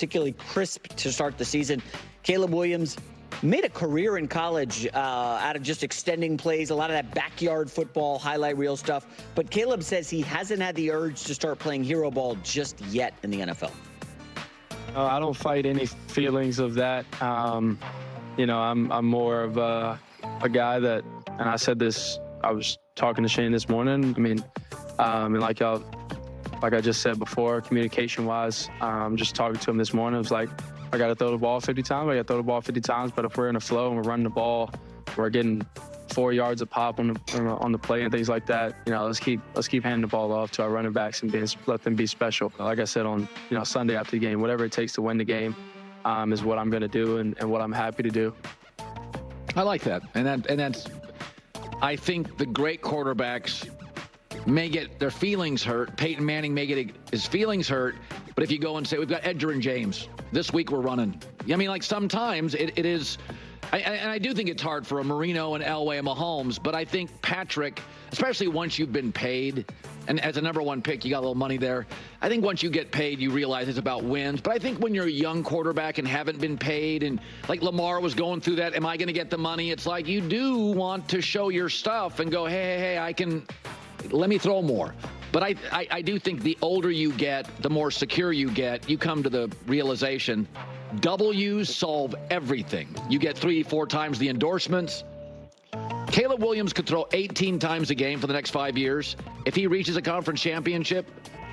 particularly crisp to start the season. Caleb Williams made a career in college out of just extending plays, a lot of that backyard football, highlight reel stuff. But Caleb says he hasn't had the urge to start playing hero ball just yet in the NFL. I don't fight any feelings of that. I'm more of a guy that, and I said this, I was talking to Shane this morning. Like I just said before, communication-wise, just talking to him this morning, it was like, I got to throw the ball 50 times. I got to throw the ball 50 times. But if we're in a flow and we're running the ball, we're getting 4 yards a pop on the play and things like that. Let's keep handing the ball off to our running backs and let them be special. Like I said on Sunday after the game, whatever it takes to win the game is what I'm going to do and what I'm happy to do. I like that, and that's. I think the great quarterbacks may get their feelings hurt. Peyton Manning may get his feelings hurt. But if you go and say, we've got Edgerrin James, this week we're running. Sometimes it is, and I do think it's hard for a Marino and Elway and Mahomes, but I think Patrick, especially once you've been paid, and as a number one pick, you got a little money there. I think once you get paid, you realize it's about wins. But I think when you're a young quarterback and haven't been paid, and like Lamar was going through that, am I going to get the money? It's like you do want to show your stuff and go, hey, let me throw more. But I do think the older you get, the more secure you get, you come to the realization, W's solve everything. You get 3-4 times the endorsements. Caleb Williams could throw 18 times a game for the next 5 years. If he reaches a conference championship,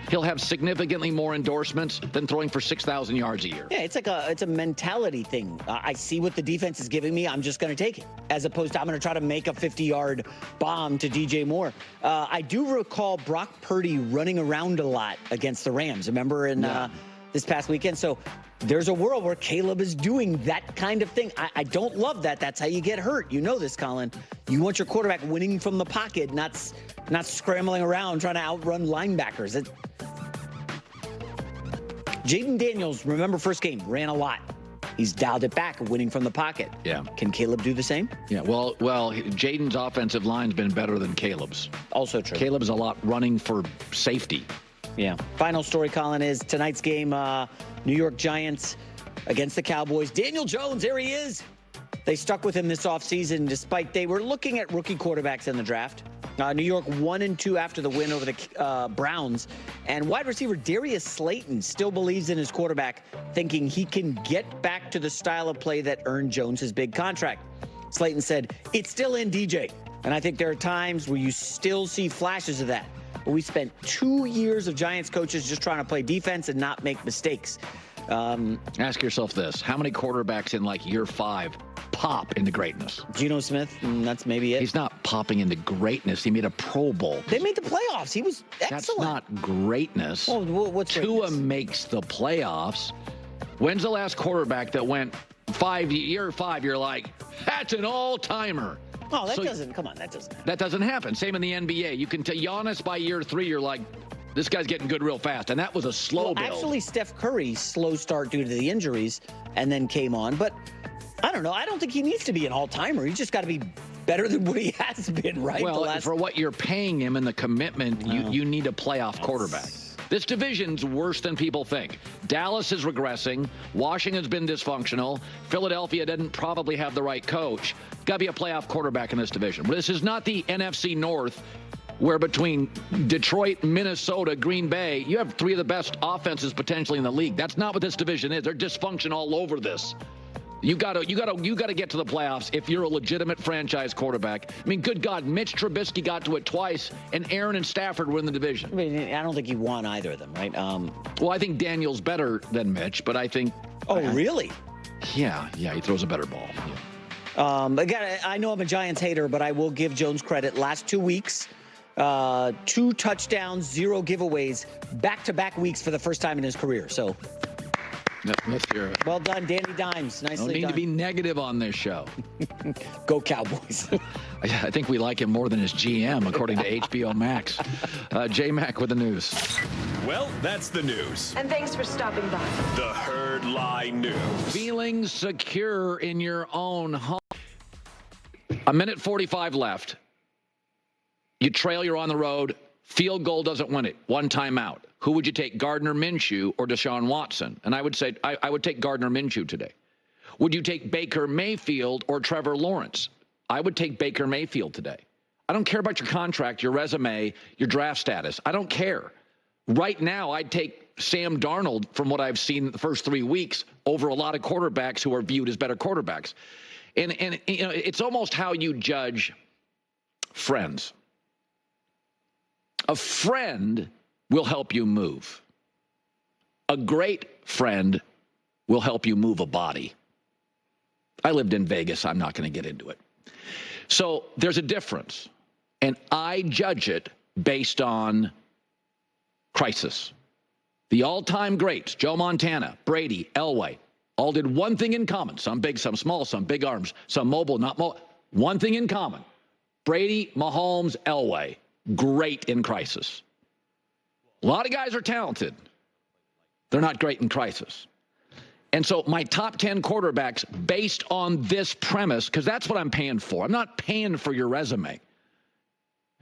he'll have significantly more endorsements than throwing for 6,000 yards a year. Yeah, it's a mentality thing. I see what the defense is giving me. I'm just going to take it, as opposed to I'm going to try to make a 50-yard bomb to DJ Moore. I do recall Brock Purdy running around a lot against the Rams. Remember in this past weekend? So there's a world where Caleb is doing that kind of thing. I don't love that. That's how you get hurt. You know this, Colin. You want your quarterback winning from the pocket, not scrambling around trying to outrun linebackers. Jaden Daniels, remember first game, ran a lot. He's dialed it back, winning from the pocket. Yeah. Can Caleb do the same? Yeah, well, Jaden's offensive line's been better than Caleb's. Also true. Caleb's a lot running for safety. Yeah. Final story, Colin, is tonight's game, New York Giants against the Cowboys. Daniel Jones, there he is. They stuck with him this offseason despite they were looking at rookie quarterbacks in the draft. New York 1-2 after the win over the Browns. And wide receiver Darius Slayton still believes in his quarterback, thinking he can get back to the style of play that earned Jones his big contract. Slayton said, "It's still in, DJ. And I think there are times where you still see flashes of that. But we spent 2 years of Giants coaches just trying to play defense and not make mistakes." Ask yourself this. How many quarterbacks in year 5 pop into greatness? Geno Smith, that's maybe it. He's not popping into greatness. He made a Pro Bowl. They made the playoffs. He was excellent. That's not greatness. Oh, what's Tua greatness? makes the playoffs. When's the last quarterback that went year 5, you're like, that's an all-timer? Oh, that doesn't happen. That doesn't happen. Same in the NBA. You can tell Giannis by year 3, you're like, this guy's getting good real fast. And that was a slow build. Actually, Steph Curry, slow start due to the injuries, and then came on. But I don't know. I don't think he needs to be an all-timer. He's just got to be better than what he has been, right? Well, for what you're paying him and the commitment, you need a playoff quarterback. This division's worse than people think. Dallas is regressing. Washington's been dysfunctional. Philadelphia didn't probably have the right coach. Got to be a playoff quarterback in this division. This is not the NFC North, where between Detroit, Minnesota, Green Bay, you have 3 of the best offenses potentially in the league. That's not what this division is. They're dysfunction all over this. You got to get to the playoffs if you're a legitimate franchise quarterback. I mean, good God, Mitch Trubisky got to it twice, and Aaron and Stafford were in the division. I mean, I don't think he won either of them, right? Well, I think Daniel's better than Mitch, but I think. Oh, really? Yeah, he throws a better ball. Yeah. Again, I know I'm a Giants hater, but I will give Jones credit. Last 2 weeks, 2 touchdowns, 0 giveaways, back-to-back weeks for the first time in his career. So. Well done, Danny Dimes. Nicely done. Don't need to be negative on this show. Go Cowboys. I think we like him more than his GM, according to HBO Max. J-Mac with the news. Well, that's the news. And thanks for stopping by. The Herd Lie News. Feeling secure in your own home. 1:45 left. You trail, you're on the road. Field goal doesn't win it. 1 timeout. who would you take, Gardner Minshew or Deshaun Watson? And I would say I would take Gardner Minshew today. Would you take Baker Mayfield or Trevor Lawrence? I would take Baker Mayfield today. I don't care about your contract, your resume, your draft status. I don't care. Right now, I'd take Sam Darnold, from what I've seen the first 3 weeks, over a lot of quarterbacks who are viewed as better quarterbacks. And you know, it's almost how you judge friends. A friend will help you move. A great friend will help you move a body. I lived in Vegas. I'm not going to get into it. So there's a difference. And I judge it based on crisis. The all-time greats, Joe Montana, Brady, Elway, all did one thing in common. Some big, some small, some big arms, some mobile, not mobile. One thing in common. Brady, Mahomes, Elway, great in crisis. A lot of guys are talented. They're not great in crisis. And so my top 10 quarterbacks, based on this premise, because that's what I'm paying for. I'm not paying for your resume.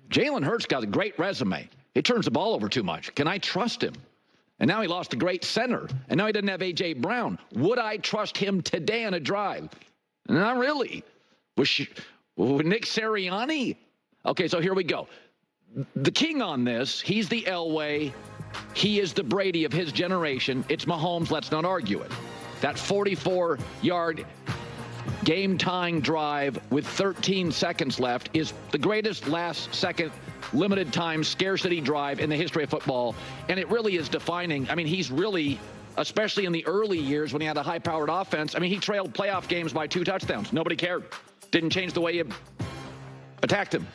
Jalen Hurts got a great resume. He turns the ball over too much. Can I trust him? And now he lost a great center. And now he doesn't have A.J. Brown. Would I trust him today on a drive? Not really. Was Nick Sirianni? Okay, so here we go. The king on this, he's the Elway. He is the Brady of his generation. It's Mahomes. Let's not argue it. That 44-yard game-tying drive with 13 seconds left is the greatest last-second limited time scarcity drive in the history of football, and it really is defining. I mean, he's really, especially in the early years when he had a high-powered offense, I mean, he trailed playoff games by 2 touchdowns. Nobody cared. Didn't change the way you attacked him.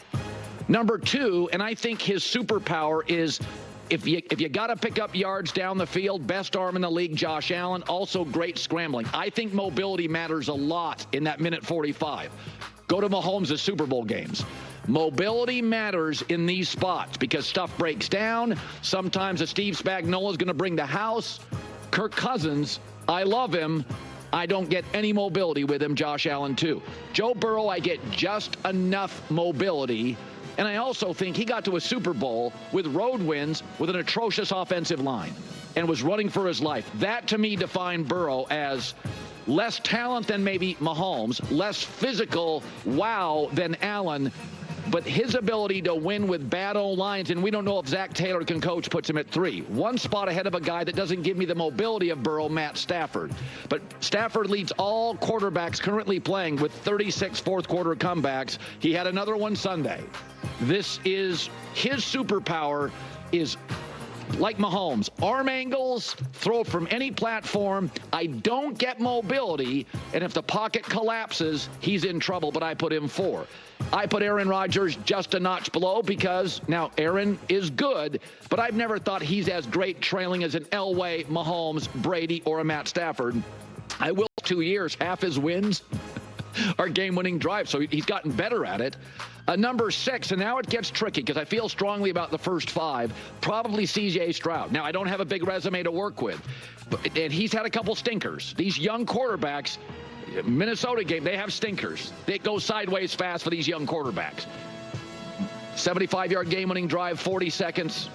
Number 2, and I think his superpower is, if you got to pick up yards down the field, best arm in the league, Josh Allen, also great scrambling. I think mobility matters a lot in that minute 45. Go to Mahomes' Super Bowl games. Mobility matters in these spots because stuff breaks down. Sometimes a Steve Spagnuolo is going to bring the house. Kirk Cousins, I love him. I don't get any mobility with him. Josh Allen, too. Joe Burrow, I get just enough mobility. And I also think he got to a Super Bowl with road wins with an atrocious offensive line and was running for his life. That, to me, defined Burrow as less talent than maybe Mahomes, less physical wow than Allen, but his ability to win with bad O-lines, and we don't know if Zach Taylor can coach, puts him at 3. One spot ahead of a guy that doesn't give me the mobility of Burrow, Matt Stafford. But Stafford leads all quarterbacks currently playing with 36 fourth-quarter comebacks. He had another one Sunday. This is his superpower, is like Mahomes. Arm angles, throw from any platform. I don't get mobility, and if the pocket collapses, he's in trouble, but I put him 4. I put Aaron Rodgers just a notch below because now Aaron is good, but I've never thought he's as great trailing as an Elway, Mahomes, Brady, or a Matt Stafford. I will 2 years, half his wins are game-winning drives, so he's gotten better at it. Number 6, and now it gets tricky because I feel strongly about the first 5, probably C.J. Stroud. Now, I don't have a big resume to work with, and he's had a couple stinkers. These young quarterbacks, Minnesota game, they have stinkers. They go sideways fast for these young quarterbacks. 75-yard game-winning drive, 40 seconds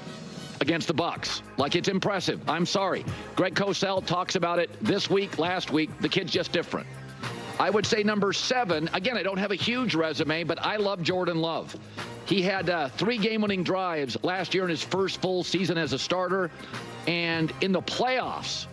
against the Bucs. Like, it's impressive. I'm sorry. Greg Cosell talks about it this week, last week. The kid's just different. I would say number 7, again, I don't have a huge resume, but I love Jordan Love. He had 3 game-winning drives last year in his first full season as a starter. And in the playoffs,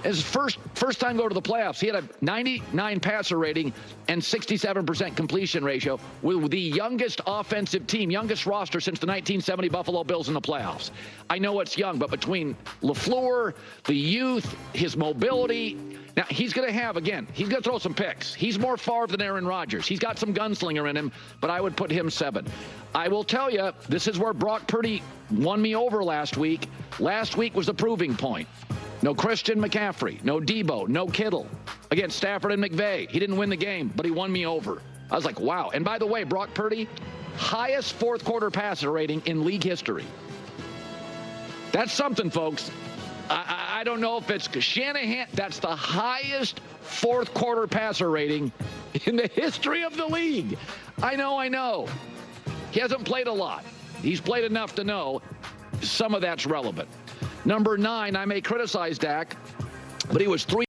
his first time go to the playoffs, he had a 99 passer rating and 67% completion ratio with the youngest offensive team, youngest roster since the 1970 Buffalo Bills in the playoffs. I know it's young, but between LaFleur, the youth, his mobility, now he's going to have, again, he's going to throw some picks. He's more Favre than Aaron Rodgers. He's got some gunslinger in him, but I would put him 7. I will tell you, this is where Brock Purdy won me over last week. Last week was the proving point. No Christian McCaffrey, no Debo, no Kittle. Against Stafford and McVay. He didn't win the game, but he won me over. I was like, wow. And by the way, Brock Purdy, highest fourth-quarter passer rating in league history. That's something, folks. I don't know if it's Shanahan. That's the highest fourth-quarter passer rating in the history of the league. I know. He hasn't played a lot. He's played enough to know some of that's relevant. Number 9, I may criticize Dak, but he was 3